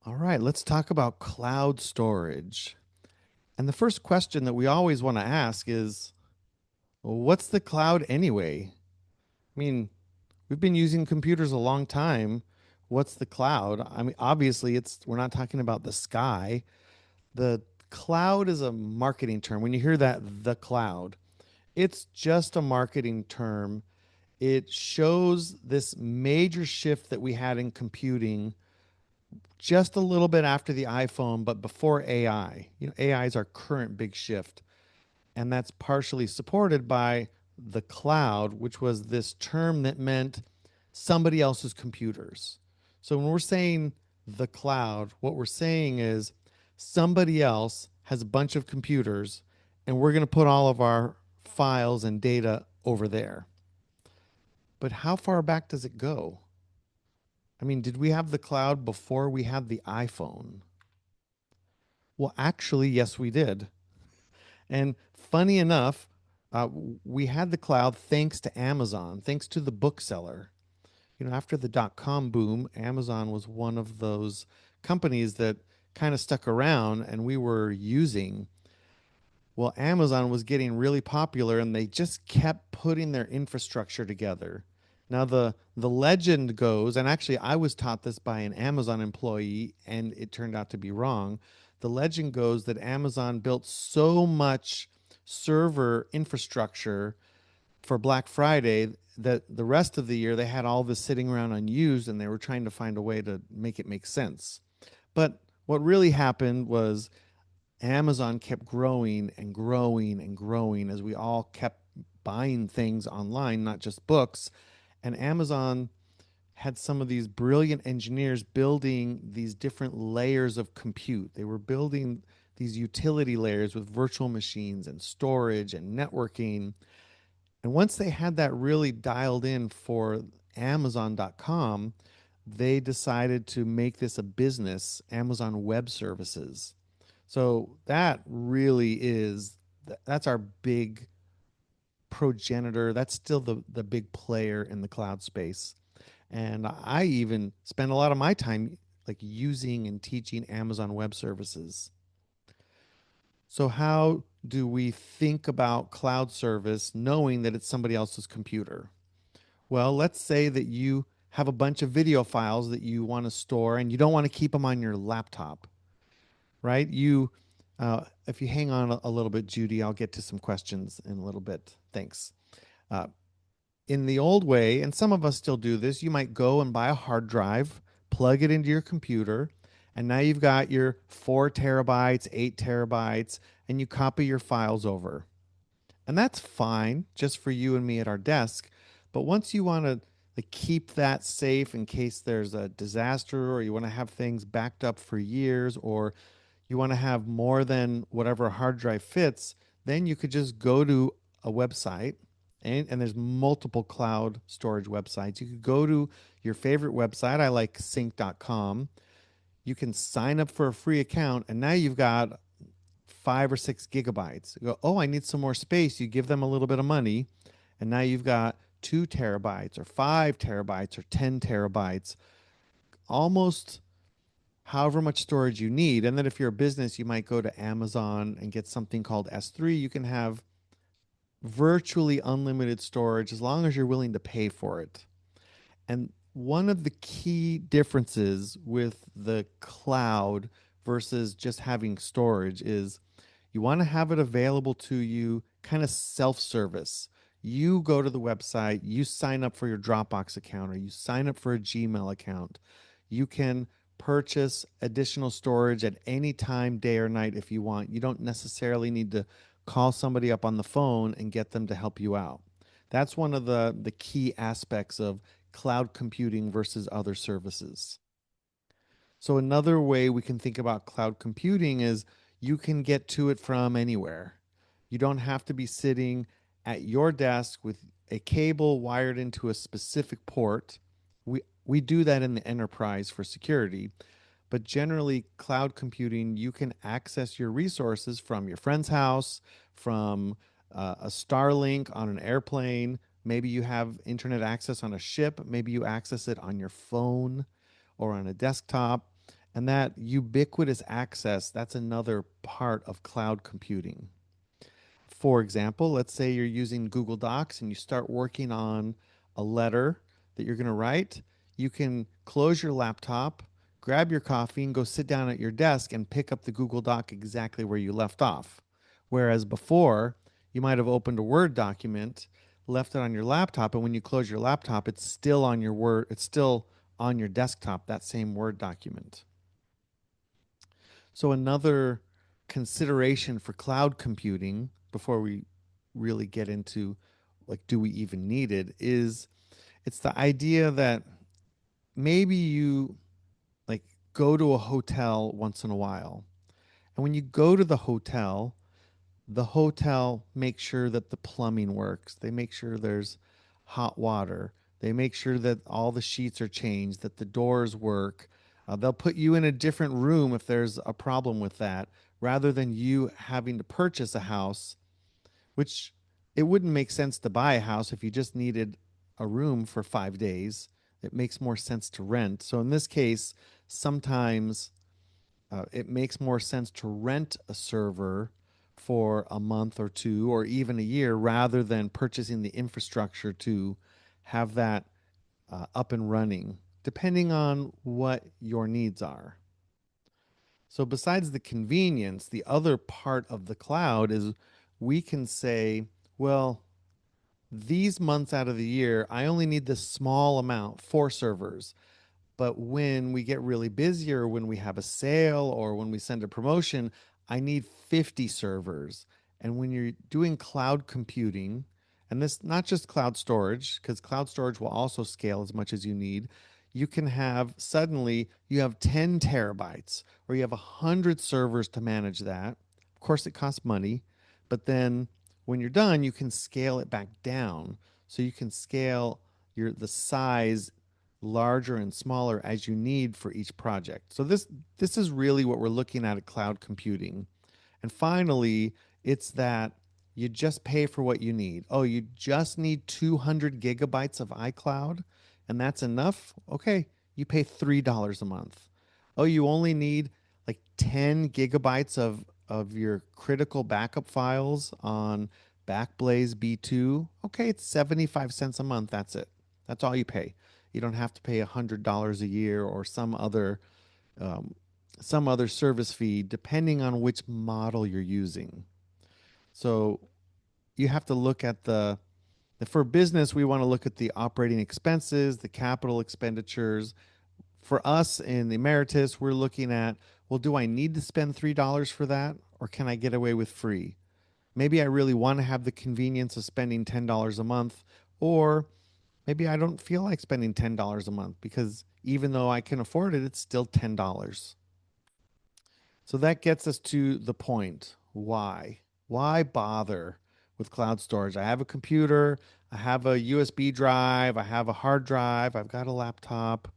All right, let's talk about cloud storage. And the first question that we always want to ask is, well, what's the cloud anyway? I mean, we've been using computers a long time. What's the cloud? I mean, obviously it's we're not talking about the sky. The cloud is a marketing term. When you hear that the cloud, it's just a marketing term. It shows this major shift that we had in computing just a little bit after the iPhone, but before AI. AI is our current big shift. And that's partially supported by the cloud, which was this term that meant somebody else's computers. So when we're saying the cloud, what we're saying is somebody else has a bunch of computers and we're going to put all of our files and data over there. But how far back does it go? I mean, did we have the cloud before we had the iPhone? Well, actually, yes, we did. And funny enough, we had the cloud thanks to Amazon, thanks to the bookseller. After the .com boom, Amazon was one of those companies that kind of stuck around and we were using. Well, Amazon was getting really popular and they just kept putting their infrastructure together. Now the legend goes, and actually I was taught this by an Amazon employee and it turned out to be wrong. The legend goes that Amazon built so much server infrastructure for Black Friday that the rest of the year they had all this sitting around unused and they were trying to find a way to make it make sense. But what really happened was Amazon kept growing and growing and growing as we all kept buying things online, not just books. And Amazon had some of these brilliant engineers building these different layers of compute. They were building these utility layers with virtual machines and storage and networking. And once they had that really dialed in for Amazon.com, they decided to make this a business, Amazon Web Services. So that really is that's our big progenitor. That's still the big player in the cloud space. And I even spend a lot of my time like using and teaching Amazon Web Services. So how do we think about cloud service knowing that it's somebody else's computer? Well, let's say that you have a bunch of video files that you want to store and you don't want to keep them on your laptop, right? If you hang on a little bit, Judy, I'll get to some questions in a little bit. Thanks. Uh, in the old way, and some of us still do this, you might go and buy a hard drive, plug it into your computer, and now you've got your 4 terabytes, 8 terabytes, and you copy your files over. And that's fine just for you and me at our desk. But once you want to like, keep that safe in case there's a disaster or you want to have things backed up for years or you want to have more than whatever hard drive fits, then you could just go to a website and there's multiple cloud storage websites. You could go to your favorite website. I like sync.com. You can sign up for a free account and now you've got 5 or 6 gigabytes. You go, oh, I need some more space. You give them a little bit of money, and now you've got 2 terabytes or 5 terabytes or 10 terabytes, almost however much storage you need. And then if you're a business, you might go to Amazon and get something called S3. You can have virtually unlimited storage as long as you're willing to pay for it. And one of the key differences with the cloud versus just having storage is you want to have it available to you kind of self service. You go to the website, you sign up for your Dropbox account, or you sign up for a Gmail account. You can purchase additional storage at any time, day or night, if you want. You don't necessarily need to call somebody up on the phone and get them to help you out. That's one of the key aspects of cloud computing versus other services. So another way we can think about cloud computing is you can get to it from anywhere. You don't have to be sitting at your desk with a cable wired into a specific port. We do that in the enterprise for security, but generally cloud computing you can access your resources from your friend's house, from a Starlink on an airplane. Maybe you have internet access on a ship. Maybe you access it on your phone or on a desktop. And that ubiquitous access, that's another part of cloud computing. For example, let's say you're using Google Docs and you start working on a letter that you're going to write. You can close your laptop, grab your coffee, and go sit down at your desk and pick up the Google Doc exactly where you left off. Whereas before, you might have opened a Word document, left it on your laptop, and when you close your laptop, it's still on your Word, it's still on your desktop, that same Word document. So another consideration for cloud computing before we really get into like do we even need it is it's the idea that maybe you like go to a hotel once in a while. And when you go to the hotel makes sure that the plumbing works. They make sure there's hot water. They make sure that all the sheets are changed, that the doors work. They'll put you in a different room if there's a problem with that, rather than you having to purchase a house, which it wouldn't make sense to buy a house if you just needed a room for 5 days. It makes more sense to rent. So in this case, sometimes it makes more sense to rent a server for a month or two or even a year rather than purchasing the infrastructure to have that up and running, depending on what your needs are. So, besides the convenience, the other part of the cloud is we can say, well, these months out of the year, I only need this small amount, 4 servers. But when we get really busy or when we have a sale or when we send a promotion, I need 50 servers. And when you're doing cloud computing, and this not just cloud storage, because cloud storage will also scale as much as you need, you can have suddenly you have 10 terabytes or you have 100 servers to manage that. Of course, it costs money, but then when you're done, you can scale it back down. So you can scale the size larger and smaller as you need for each project. So this is really what we're looking at cloud computing. And finally, it's that you just pay for what you need. Oh, you just need 200 gigabytes of iCloud and that's enough? Okay, you pay $3 a month. Oh, you only need like 10 gigabytes of your critical backup files on Backblaze B2. Okay, it's 75 cents a month. That's it. That's all you pay. You don't have to pay $100 a year or um, some other service fee, depending on which model you're using. So you have to look at for business, we want to look at the operating expenses, the capital expenditures. For us in the Emeritus, we're looking at, well, do I need to spend $3 for that or can I get away with free? Maybe I really want to have the convenience of spending $10 a month, or maybe I don't feel like spending $10 a month because even though I can afford it, it's still $10. So that gets us to the point. Why? Why bother with cloud storage? I have a computer, I have a USB drive, I have a hard drive, I've got a laptop.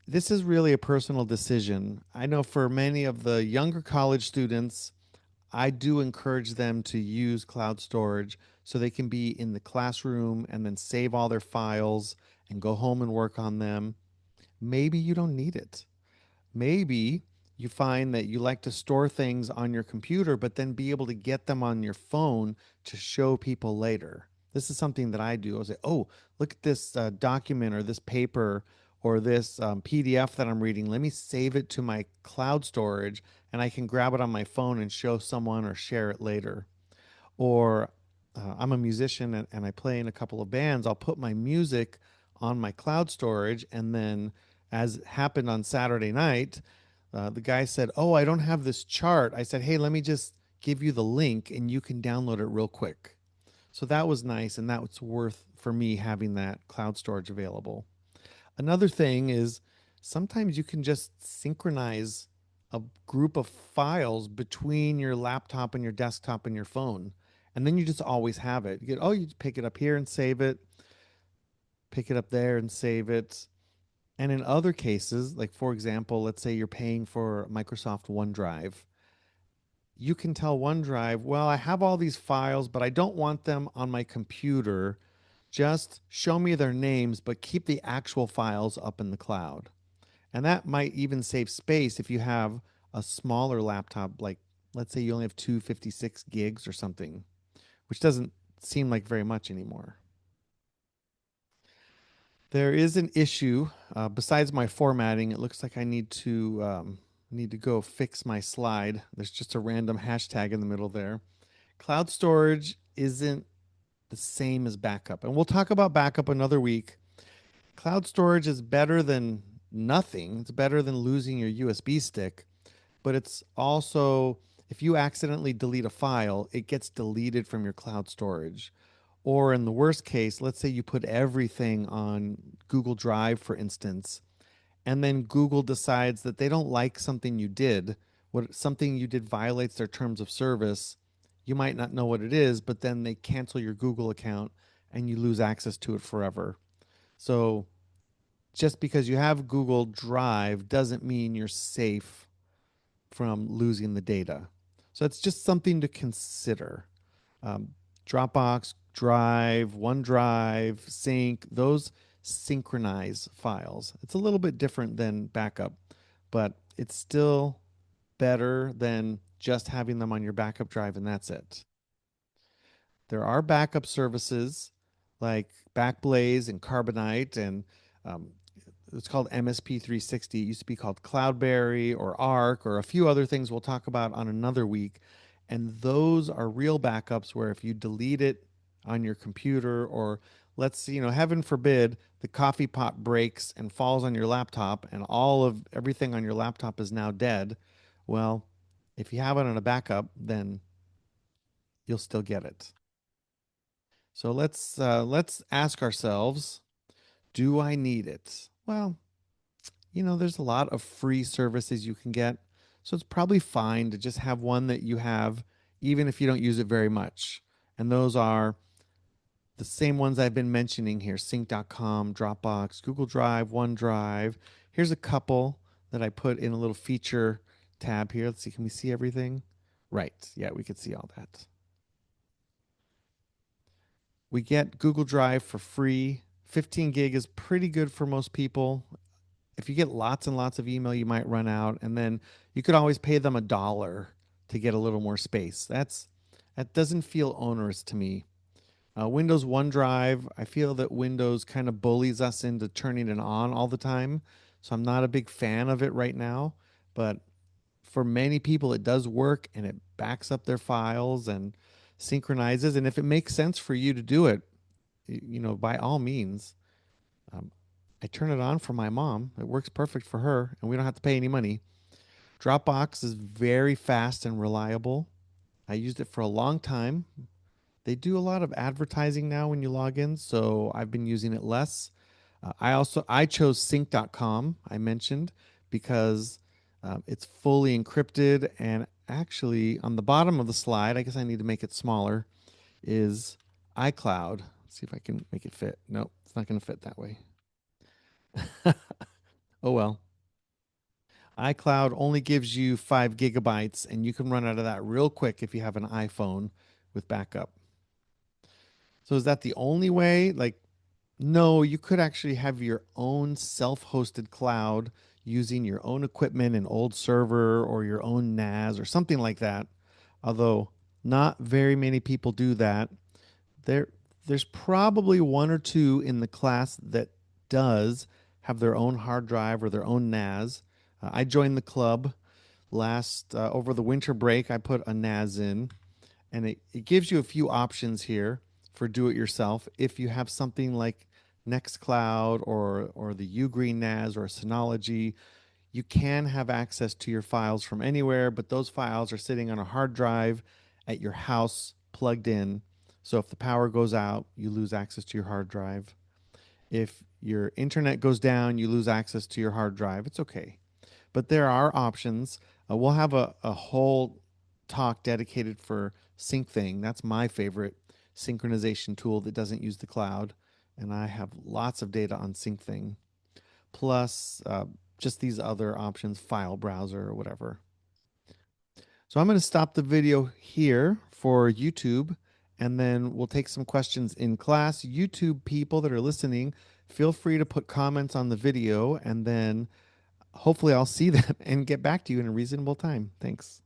This is really a personal decision. I know for many of the younger college students, I do encourage them to use cloud storage so they can be in the classroom and then save all their files and go home and work on them. Maybe you don't need it. Maybe you find that you like to store things on your computer, but then be able to get them on your phone to show people later. This is something that I do. I say, oh, look at this document or this paper or this PDF that I'm reading. Let me save it to my cloud storage and I can grab it on my phone and show someone or share it later. Or I'm a musician and I play in a couple of bands. I'll put my music on my cloud storage. And then, as happened on Saturday night, the guy said, oh, I don't have this chart. I said, hey, let me just give you the link and you can download it real quick. So that was nice. And that was worth for me having that cloud storage available. Another thing is sometimes you can just synchronize a group of files between your laptop and your desktop and your phone. And then you just always have it. You pick it up here and save it, pick it up there and save it. And in other cases, like for example, let's say you're paying for Microsoft OneDrive, you can tell OneDrive, well, I have all these files, but I don't want them on my computer. Just show me their names, but keep the actual files up in the cloud. And that might even save space if you have a smaller laptop, like let's say you only have 256 gigs or something, which doesn't seem like very much anymore. There is an issue. Besides my formatting, it looks like I need to go fix my slide. There's just a random hashtag in the middle there. Cloud storage isn't the same as backup, and we'll talk about backup another week. Cloud storage is better than nothing. It's better than losing your USB stick, but it's also, if you accidentally delete a file, it gets deleted from your cloud storage. Or in the worst case, let's say you put everything on Google Drive, for instance, and then Google decides that they don't like something you did, what something you did violates their terms of service. You might not know what it is, but then they cancel your Google account and you lose access to it forever. So just because you have Google Drive doesn't mean you're safe from losing the data. So it's just something to consider. Um, Dropbox, Drive, OneDrive, Sync, those synchronize files. It's a little bit different than backup, but it's still better than just having them on your backup drive and that's it. There are backup services like Backblaze and Carbonite, and um, it's called MSP 360. It used to be called Cloudberry or Arc or a few other things we'll talk about on another week. And those are real backups where if you delete it on your computer, or let's, heaven forbid, the coffee pot breaks and falls on your laptop and all of everything on your laptop is now dead. Well, if you have it on a backup, then you'll still get it. So let's ask ourselves, do I need it? Well, there's a lot of free services you can get. So it's probably fine to just have one that you have, even if you don't use it very much. And those are the same ones I've been mentioning here: sync.com, Dropbox, Google Drive, OneDrive. Here's a couple that I put in a little feature tab here. Let's see, can we see everything? Right. Yeah, we could see all that. We get Google Drive for free. 15 gig is pretty good for most people. If you get lots and lots of email, you might run out, and then you could always pay them $1 to get a little more space. That doesn't feel onerous to me. Windows OneDrive, I feel that Windows kind of bullies us into turning it on all the time, so I'm not a big fan of it right now. But for many people, it does work, and it backs up their files and synchronizes. And if it makes sense for you to do it, by all means. Um, I turn it on for my mom. It works perfect for her, and we don't have to pay any money. Dropbox is very fast and reliable. I used it for a long time. They do a lot of advertising now when you log in, so I've been using it less. I chose sync.com, I mentioned, because it's fully encrypted, and actually on the bottom of the slide, I guess I need to make it smaller, is iCloud. Let's see if I can make it fit. Nope, it's not going to fit that way. Oh well. iCloud only gives you 5 GB, and you can run out of that real quick if you have an iPhone with backup. So is that the only way? Like, no, you could actually have your own self-hosted cloud using your own equipment, an old server, or your own NAS or something like that. Although not very many people do that. There, there's probably one or two in the class that does have their own hard drive or their own NAS. I joined the club last over the winter break. I put a NAS in, and it gives you a few options here for do it yourself. If you have something like Nextcloud or the Ugreen NAS or Synology, you can have access to your files from anywhere, but those files are sitting on a hard drive at your house plugged in. So if the power goes out, you lose access to your hard drive. If your internet goes down, you lose access to your hard drive. It's okay. But there are options. We'll have a whole talk dedicated for SyncThing. That's my favorite synchronization tool that doesn't use the cloud. And I have lots of data on SyncThing, plus just these other options, file browser or whatever. So I'm going to stop the video here for YouTube, and then we'll take some questions in class. YouTube people that are listening, feel free to put comments on the video, and then hopefully I'll see them and get back to you in a reasonable time. Thanks.